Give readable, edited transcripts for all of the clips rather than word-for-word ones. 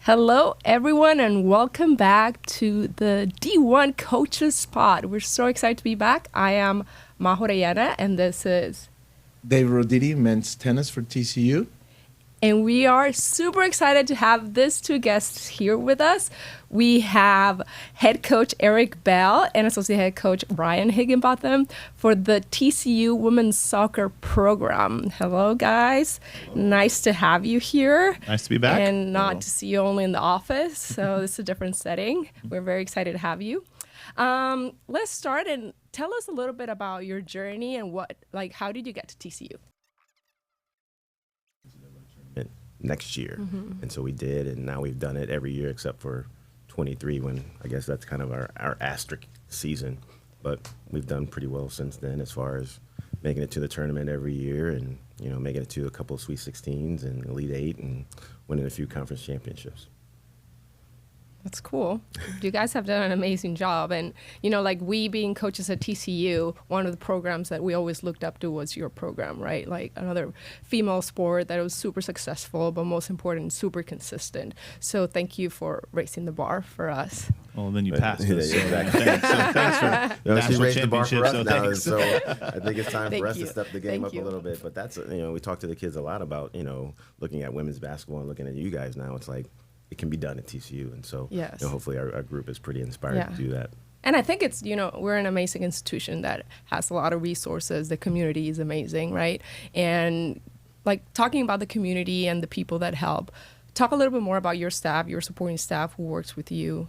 Hello, everyone, and welcome back to the D1 Coaches Spot. We're so excited to be back. I am Majo Reyana, and this is Dave Roditi, men's tennis for TCU. And we are super excited to have these two guests here with us. We have head coach Eric Bell and associate head coach Ryan Higginbotham for the TCU women's soccer program. Hello, guys. Hello. Nice to have you here. Nice to be back. And not to see you only in the office, so this is a different setting. We're very excited to have you. Let's start and tell us a little bit about your journey and how did you get to TCU? Next year. And so we did, and now we've done it every year except for 23, when I guess that's kind of our asterisk season. But we've done pretty well since then as far as making it to the tournament every year and, making it to a couple of Sweet 16s and Elite 8 and winning a few conference championships. That's cool. You guys have done an amazing job. And, we being coaches at TCU, one of the programs that we always looked up to was your program, right? Like another female sport that was super successful, but most important, super consistent. So thank you for raising the bar for us. Well, then you passed us. Exactly. Thanks for she raised the bar for us now, thanks. so I think it's time for us to step the game up you. a little bit. But that's, we talk to the kids a lot about, looking at women's basketball and looking at you guys now. It's like, it can be done at TCU, and so yes. Hopefully our group is pretty inspired to do that. And I think it's, we're an amazing institution that has a lot of resources. The community is amazing, right? And talking about the community and the people that help, talk a little bit more about your staff, your supporting staff who works with you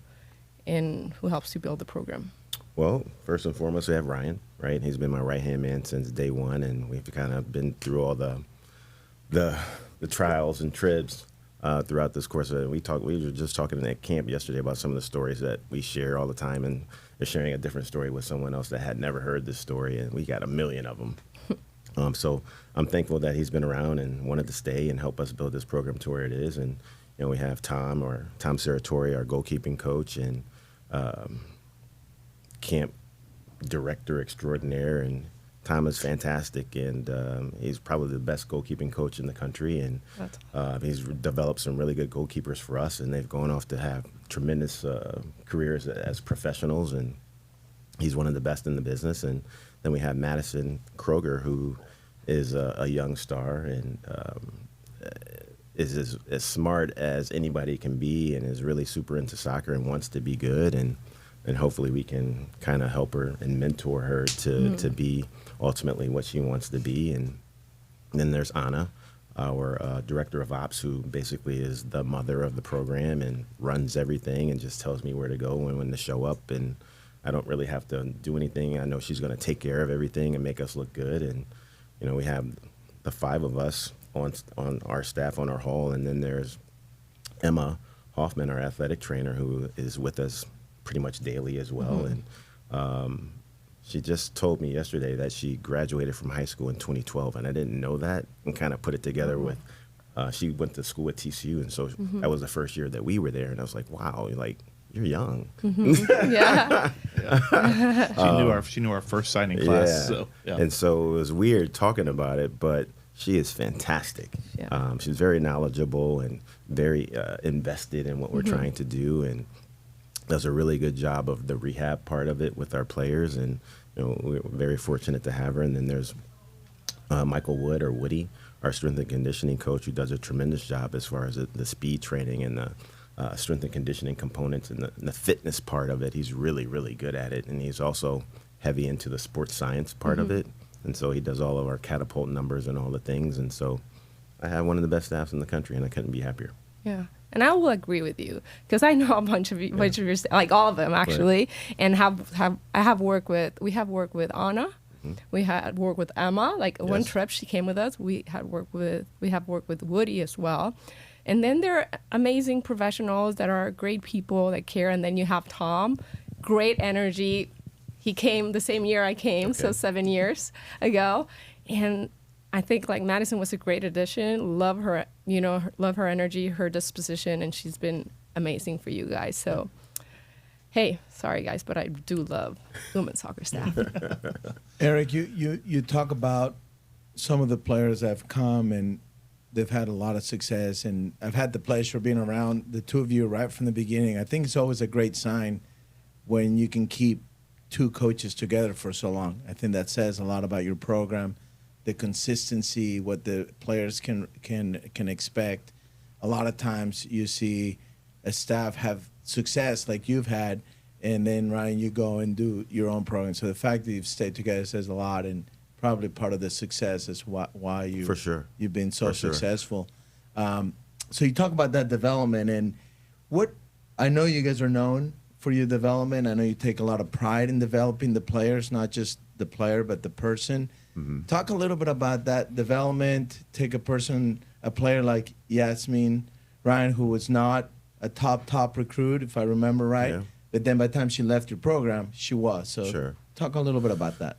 and who helps you build the program. Well, first and foremost, we have Ryan, right? He's been my right-hand man since day one, and we've kind of been through all the trials and tribs throughout this course. We were just talking at camp yesterday about some of the stories that we share all the time, and they're sharing a different story with someone else that had never heard this story, and we got a million of them. So I'm thankful that he's been around and wanted to stay and help us build this program to where it is. And we have Tom Serratori, our goalkeeping coach, and camp director extraordinaire, and Tom is fantastic, and he's probably the best goalkeeping coach in the country, and he's developed some really good goalkeepers for us, and they've gone off to have tremendous careers as professionals, and he's one of the best in the business. And then we have Madison Kroger, who is a young star and is as smart as anybody can be, and is really super into soccer and wants to be good, and hopefully we can kind of help her and mentor her to be ultimately what she wants to be. And then there's Anna, our director of ops, who basically is the mother of the program and runs everything and just tells me where to go and when to show up. And I don't really have to do anything. I know she's going to take care of everything and make us look good. And, we have the 5 of us on our staff, on our hall. And then there's Emma Hoffman, our athletic trainer, who is with us pretty much daily as well. And she just told me yesterday that she graduated from high school in 2012, and I didn't know that, and kind of put it together with, she went to school at TCU, and so that was the first year that we were there, and I was like, wow, you're young. Yeah. She knew our first signing class. Yeah. So, yeah. And so it was weird talking about it, but she is fantastic. Yeah. She's very knowledgeable and very invested in what we're trying to do, and does a really good job of the rehab part of it with our players, and we're very fortunate to have her. And then there's Michael Wood, or Woody, our strength and conditioning coach, who does a tremendous job as far as the speed training and the strength and conditioning components and the fitness part of it. He's really, really good at it, and he's also heavy into the sports science part of it, and so he does all of our catapult numbers and all the things. And so I have one of the best staffs in the country, and I couldn't be happier. Yeah. And I will agree with you, because I know a bunch of your, like all of them actually, right. And we have worked with Anna, we had worked with Emma. One trip she came with us. We have worked with Woody as well, and then there are amazing professionals that are great people that care. And then you have Tom, great energy. He came the same year I came, so 7 years ago, and I think Madison was a great addition. Love her, love her energy, her disposition, and she's been amazing for you guys. So, hey, sorry guys, but I do love women's soccer staff. Eric, you talk about some of the players that have come and they've had a lot of success, and I've had the pleasure of being around the two of you right from the beginning. I think it's always a great sign when you can keep two coaches together for so long. I think that says a lot about your program, the consistency, what the players can expect. A lot of times you see a staff have success like you've had, and then, Ryan, you go and do your own program. So the fact that you've stayed together says a lot, and probably part of the success is why you For sure. you've been so For sure. successful. So you talk about that development, and what I know you guys are known for your development. I know you take a lot of pride in developing the players, not just the player but the person. Talk a little bit about that development. Take a player like Yasmin Ryan, who was not a top recruit, if I remember right. Yeah. But then by the time she left your program, she was. So Sure. talk a little bit about that.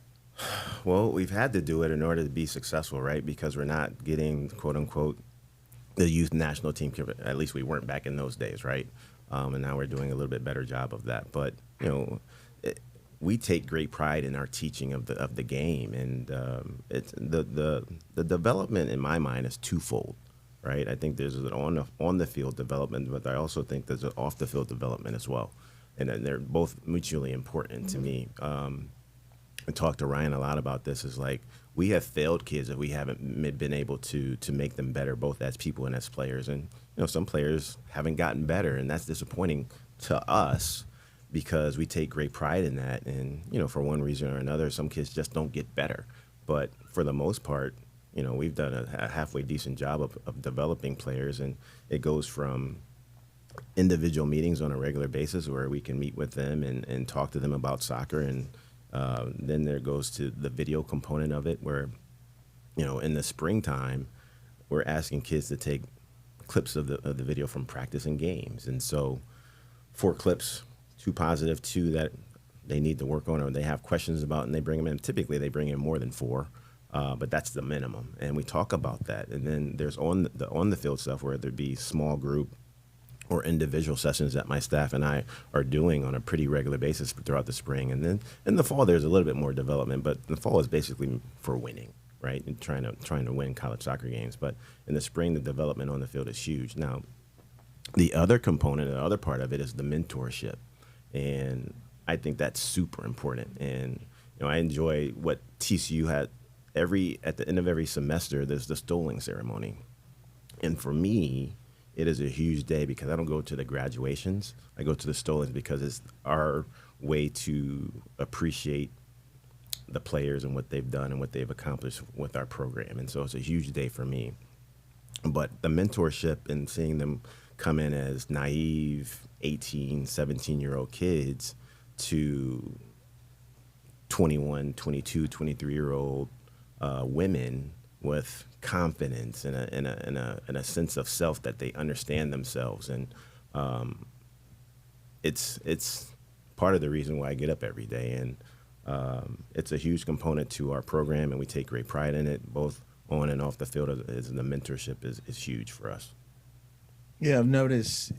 Well, we've had to do it in order to be successful, right? Because we're not getting, quote unquote, the youth national team. At least we weren't back in those days, right? And now we're doing a little bit better job of that. But we take great pride in our teaching of the game, and it's the development in my mind is twofold, right? I think there's an on the field development, but I also think there's an off the field development as well, and then they're both mutually important to me. I talked to Ryan a lot about this. Is like we have failed kids that we haven't been able to make them better, both as people and as players. And some players haven't gotten better, and that's disappointing to us because we take great pride in that. And for one reason or another, some kids just don't get better. But for the most part, we've done a halfway decent job of developing players, and it goes from individual meetings on a regular basis where we can meet with them and talk to them about soccer, and then there goes to the video component of it where, in the springtime, we're asking kids to take clips of the video from practice and games. And so 4 clips, 2 positive, 2 that they need to work on or they have questions about, and they bring them in. Typically, they bring in more than 4, but that's the minimum. And we talk about that. And then there's on the field stuff, whether it be small group or individual sessions that my staff and I are doing on a pretty regular basis throughout the spring. And then in the fall, there's a little bit more development, but the fall is basically for winning, right? And trying to win college soccer games. But in the spring, the development on the field is huge. Now, the other component, the other part of it is the mentorship. And I think that's super important. And, I enjoy what TCU had at the end of every semester, there's the Stoling ceremony. And for me, it is a huge day because I don't go to the graduations. I go to the Stolings because it's our way to appreciate the players and what they've done and what they've accomplished with our program. And so it's a huge day for me. But the mentorship and seeing them come in as naive 18, 17-year-old kids to 21, 22, 23-year-old women with confidence and a sense of self that they understand themselves, and it's part of the reason why I get up every day, and it's a huge component to our program, and we take great pride in it, both on and off the field. As the mentorship is huge for us. Yeah, I've noticed.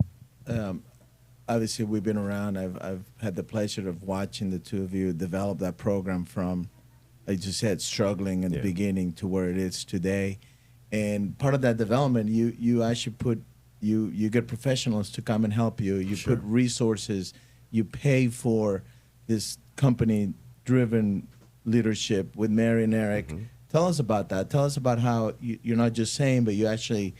Obviously, we've been around. I've had the pleasure of watching the two of you develop that program from, like you said, struggling in the beginning to where it is today. And part of that development, you actually you get professionals to come and help you. You Sure. put resources. You pay for this company-driven leadership with Mary and Eric. Mm-hmm. Tell us about that. Tell us about how you're not just saying, but you actually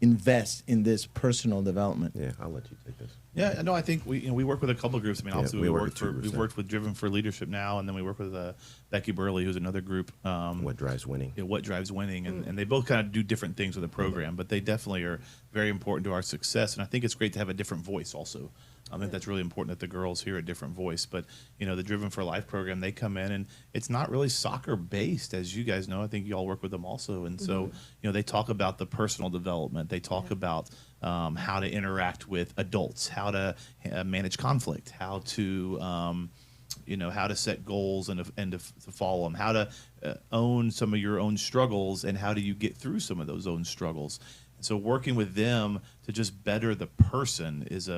invest in this personal development. Yeah, I'll let you take this. Yeah, no, I think we work with a couple of groups. I mean, Yeah, obviously we work we've with worked with Driven for Leadership now, and then we work with Becky Burley, who's another group. What drives winning? What drives winning, and they both kind of do different things with the program, but they definitely are very important to our success. And I think it's great to have a different voice also. I think that's really important that the girls hear a different voice. But the Driven for Life program, they come in and it's not really soccer based, as you guys know. I think you all work with them also, and so they talk about the personal development. They talk about how to interact with adults, how to manage conflict, how to how to set goals and to follow them, how to own some of your own struggles, and how do you get through some of those own struggles. And so working with them to just better the person is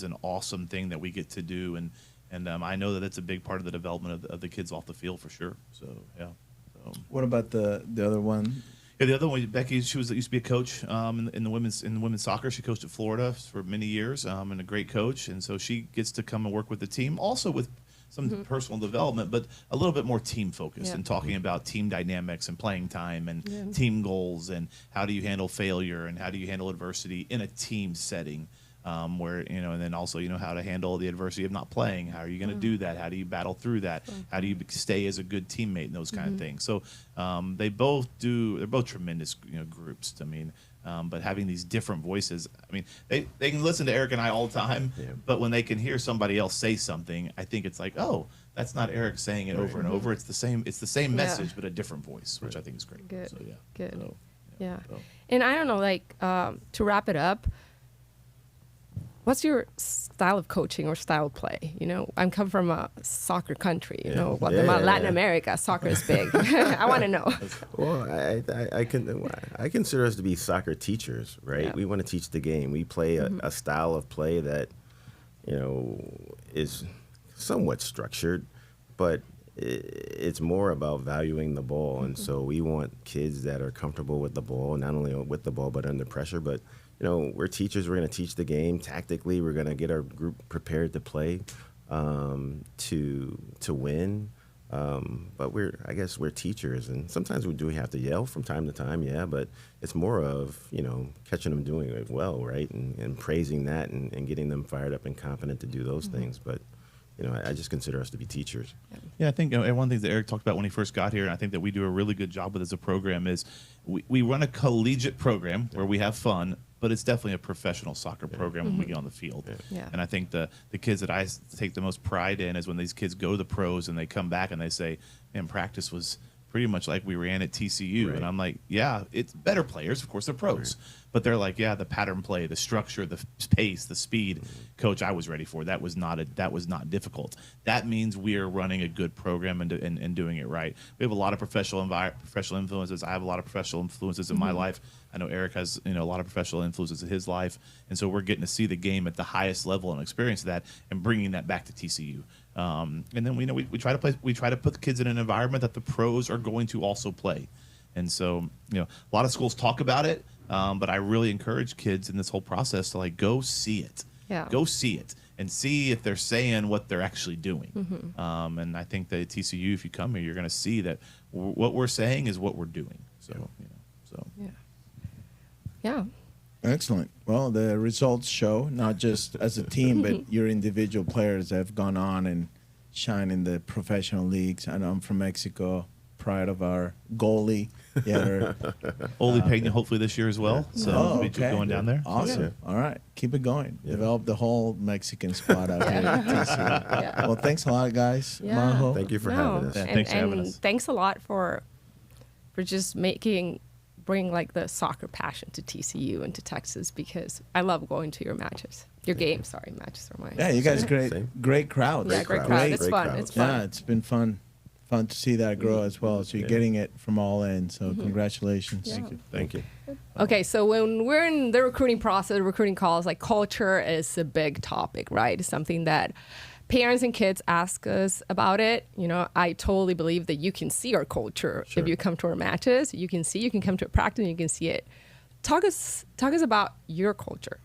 an awesome thing that we get to do, and I know that it's a big part of the development of the kids off the field for sure. So yeah. What about the other one? Yeah, the other one, Becky, she used to be a coach in the women's soccer. She coached at Florida for many years, and a great coach. And so she gets to come and work with the team, also with some personal development, but a little bit more team focused and talking about team dynamics and playing time and team goals and how do you handle failure and how do you handle adversity in a team setting. Where, and then also, how to handle the adversity of not playing. How are you going to do that? How do you battle through that? How do you stay as a good teammate and those kind of things? So they're both tremendous, groups. I mean, but having these different voices, I mean, they can listen to Eric and I all the time, but when they can hear somebody else say something, I think it's like, oh, that's not Eric saying it over and over. It's the same message, but a different voice, which I think is great. Good. So, Good. So, so. And I don't know, to wrap it up, what's your style of coaching or style of play? I'm coming from a soccer country, Guatemala, Latin America, soccer is big. I want to know. Well, I consider us to be soccer teachers, right? Yeah. We want to teach the game. We play a style of play that, is somewhat structured, but it's more about valuing the ball. And so we want kids that are comfortable with the ball, not only with the ball, but under pressure, but we're teachers. We're going to teach the game tactically. We're going to get our group prepared to play, to win. But I guess we're teachers, and sometimes we have to yell from time to time. Yeah, but it's more of catching them doing it well, right, and praising that and getting them fired up and confident to do those things. But I just consider us to be teachers. Yeah, I think one of the things that Eric talked about when he first got here, and I think that we do a really good job with as a program, is we run a collegiate program where we have fun, but it's definitely a professional soccer program when we get on the field. Yeah. And I think the kids that I take the most pride in is when these kids go to the pros and they come back and they say, man, practice was pretty much like we ran at TCU. And I'm like, yeah, it's better players. Of course, they're pros. But they're like, yeah, the pattern play, the structure, the pace, the speed, coach, I was ready for. That was not difficult. That means we are running a good program and doing it right. We have a lot of professional influences. I have a lot of professional influences in my life. I know Eric has a lot of professional influences in his life. And so we're getting to see the game at the highest level and experience that and bringing that back to TCU. And then we try to put the kids in an environment that the pros are going to also play. And so, a lot of schools talk about it, but I really encourage kids in this whole process to go see it. Yeah. Go see it and see if they're saying what they're actually doing. And I think that at TCU, if you come here, you're going to see that what we're saying is what we're doing. So, Yeah. Excellent. Well, the results show, not just as a team, but your individual players have gone on and shine in the professional leagues. I know I'm from Mexico, proud of our goalie. Yeah, Ole Pena, hopefully this year as well. So we'll be going down there. Awesome. Yeah. All right. Keep it going. Develop the whole Mexican squad out here at TCU. Well, thanks a lot, guys. Yeah. Maho. Thank you for having us. Yeah, thanks for having us. Thanks a lot for just bring the soccer passion to TCU and to Texas, because I love going to your matches. Your games, sorry, matches are mine. Yeah, you guys Same. great crowds. Yeah, great crowd. It's Great fun. crowd. It's fun. Yeah, it's been fun to see that grow as well. So you're getting it from all ends. So congratulations. Yeah. Thank you. Okay, so when we're in the recruiting process, recruiting calls, culture is a big topic, right? It's something that parents and kids ask us about it. I totally believe that you can see our culture if you come to our matches. You can come to a practice and you can see it. Talk us about your culture.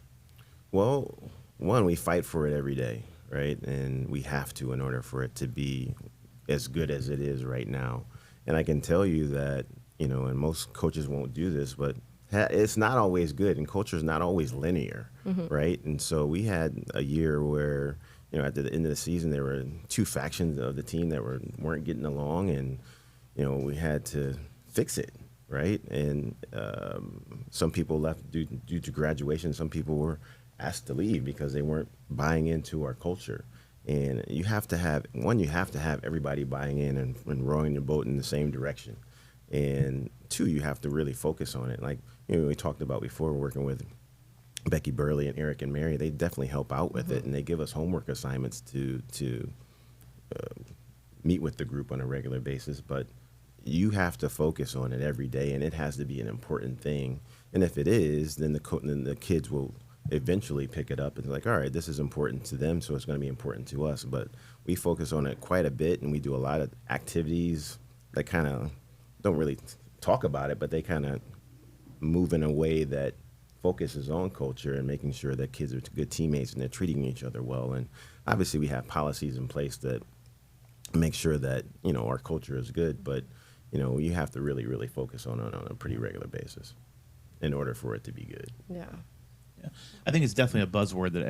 Well, one, we fight for it every day, right? And we have to in order for it to be as good as it is right now. And I can tell you that, and most coaches won't do this, but it's not always good, and culture is not always linear, right? And so we had a year where, at the end of the season, there were two factions of the team that weren't getting along, and, we had to fix it, right? And some people left due to graduation. Some people were asked to leave because they weren't buying into our culture. And you have to have everybody buying in and rowing the boat in the same direction. And two, you have to really focus on it. We talked about before, working with Becky Burley and Eric and Mary, they definitely help out with it, and they give us homework assignments to meet with the group on a regular basis. But you have to focus on it every day, and it has to be an important thing. And if it is, then the kids will eventually pick it up and all right, this is important to them, so it's going to be important to us. But we focus on it quite a bit, and we do a lot of activities that kind of don't really talk about it, but they kind of move in a way that focuses on culture and making sure that kids are good teammates and they're treating each other well. And obviously we have policies in place that make sure that, you know, our culture is good, but, you know, you have to really, really focus on it on a pretty regular basis in order for it to be good. Yeah. Yeah. I think it's definitely a buzzword that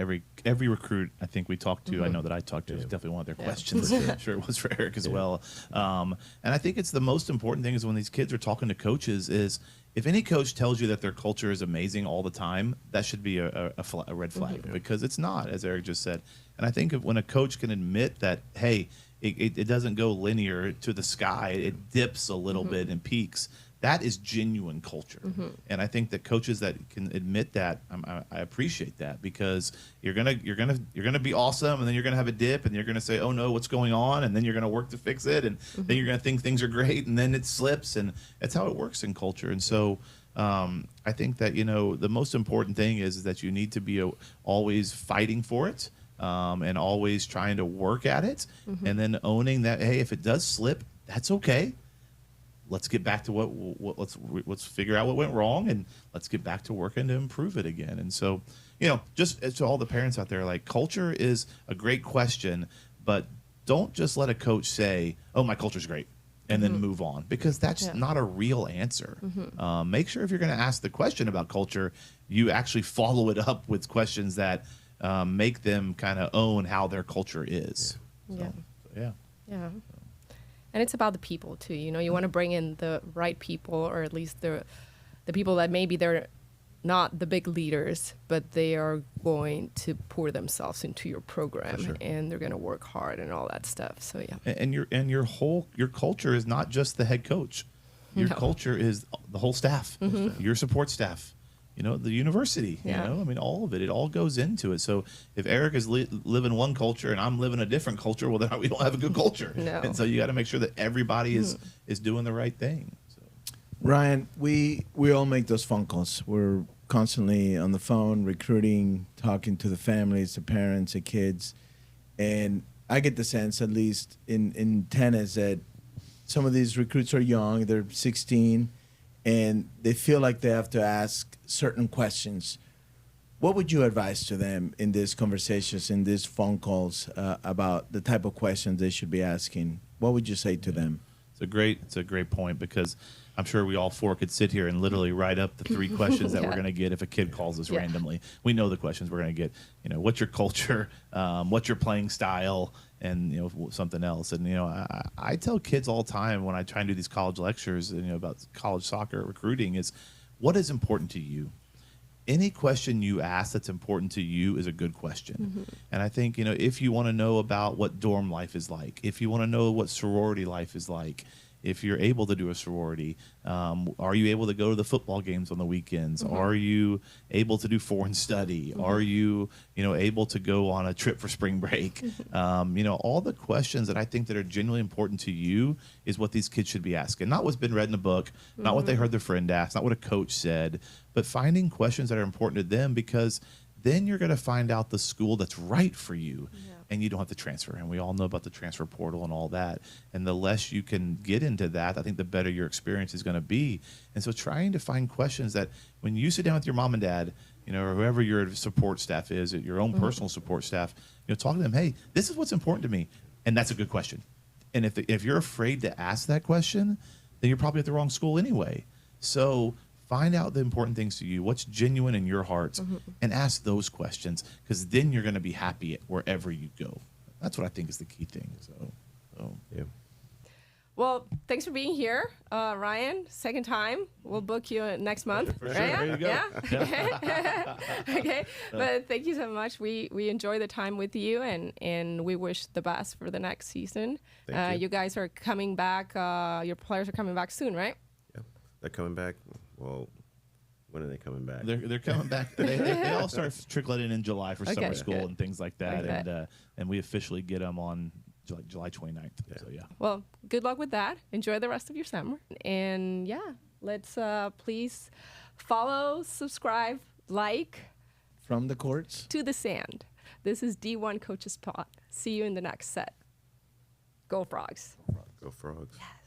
every recruit I think we talked to, I know that I talked to, is definitely one of their questions. I'm sure it was for Eric as well. And I think it's the most important thing is when these kids are talking to coaches is if any coach tells you that their culture is amazing all the time, that should be a red flag because it's not, as Eric just said. And I think when a coach can admit that, hey, it doesn't go linear to the sky, it dips a little bit and peaks. That is genuine culture, and I think that coaches that can admit that, I appreciate that because you're gonna be awesome, and then you're gonna have a dip, and you're gonna say, oh no, what's going on, and then you're gonna work to fix it, and then you're gonna think things are great, and then it slips, and that's how it works in culture. And so I think that the most important thing is that you need to be always fighting for it. And always trying to work at it, and then owning that, hey, if it does slip, that's okay. Let's get back to let's figure out what went wrong, and let's get back to working to improve it again. And so, just to all the parents out there, like, culture is a great question, but don't just let a coach say, "Oh, my culture's great," and then move on, because that's not a real answer. Make sure if you're going to ask the question about culture, you actually follow it up with questions that make them kind of own how their culture is. Yeah. And it's about the people too. You want to bring in the right people, or at least the people that maybe they're not the big leaders, but they are going to pour themselves into your program, and they're going to work hard and all that stuff. So yeah. And your culture is not just the head coach. Your culture is the whole staff, your support staff. The university, all of it all goes into it. So if Eric is living one culture and I'm living a different culture, well, then we don't have a good culture. No. And so you got to make sure that everybody is doing the right thing. So. Ryan, we all make those phone calls. We're constantly on the phone, recruiting, talking to the families, the parents, the kids. And I get the sense, at least in tennis, that some of these recruits are young. They're 16. And they feel like they have to ask certain questions. What would you advise to them in these conversations, in these phone calls, about the type of questions they should be asking? What would you say to them? It's a great point, because I'm sure we all four could sit here and literally write up the 3 questions that we're going to get if a kid calls us randomly. We know the questions we're going to get. What's your culture? What's your playing style? And something else. And I tell kids all the time when I try and do these college lectures, about college soccer recruiting, is what is important to you. Any question you ask that's important to you is a good question. And I think if you want to know about what dorm life is like, if you want to know what sorority life is like, if you're able to do a sorority, are you able to go to the football games on the weekends? Are you able to do foreign study? Are you, able to go on a trip for spring break? All the questions that I think that are genuinely important to you is what these kids should be asking. Not what's been read in a book, not what they heard their friend ask, not what a coach said, but finding questions that are important to them, because then you're going to find out the school that's right for you. And you don't have to transfer. And we all know about the transfer portal and all that. And the less you can get into that, I think the better your experience is going to be. And so trying to find questions that when you sit down with your mom and dad, or whoever your support staff is, your own personal support staff, talk to them, hey, this is what's important to me. And that's a good question. And if you're afraid to ask that question, then you're probably at the wrong school anyway. So find out the important things to you, what's genuine in your heart, and ask those questions, because then you're going to be happy wherever you go. That's what I think is the key thing. So yeah. Well, thanks for being here, Ryan. Second time. We'll book you next month. For sure. There you go. Yeah? Okay. But thank you so much. We enjoy the time with you, and we wish the best for the next season. Thank you. You guys are coming back. Your players are coming back soon, right? Yeah, they're coming back. Well, when are they coming back? They're coming back. They all start trickling in July for summer school and things like that. Okay. And we officially get them on July 29th. Yeah. So, yeah. Well, good luck with that. Enjoy the rest of your summer. And, let's please follow, subscribe, like. From the courts to the sand. This is D1 Coaches Pod. See you in the next set. Go Frogs. Go Frogs. Yes.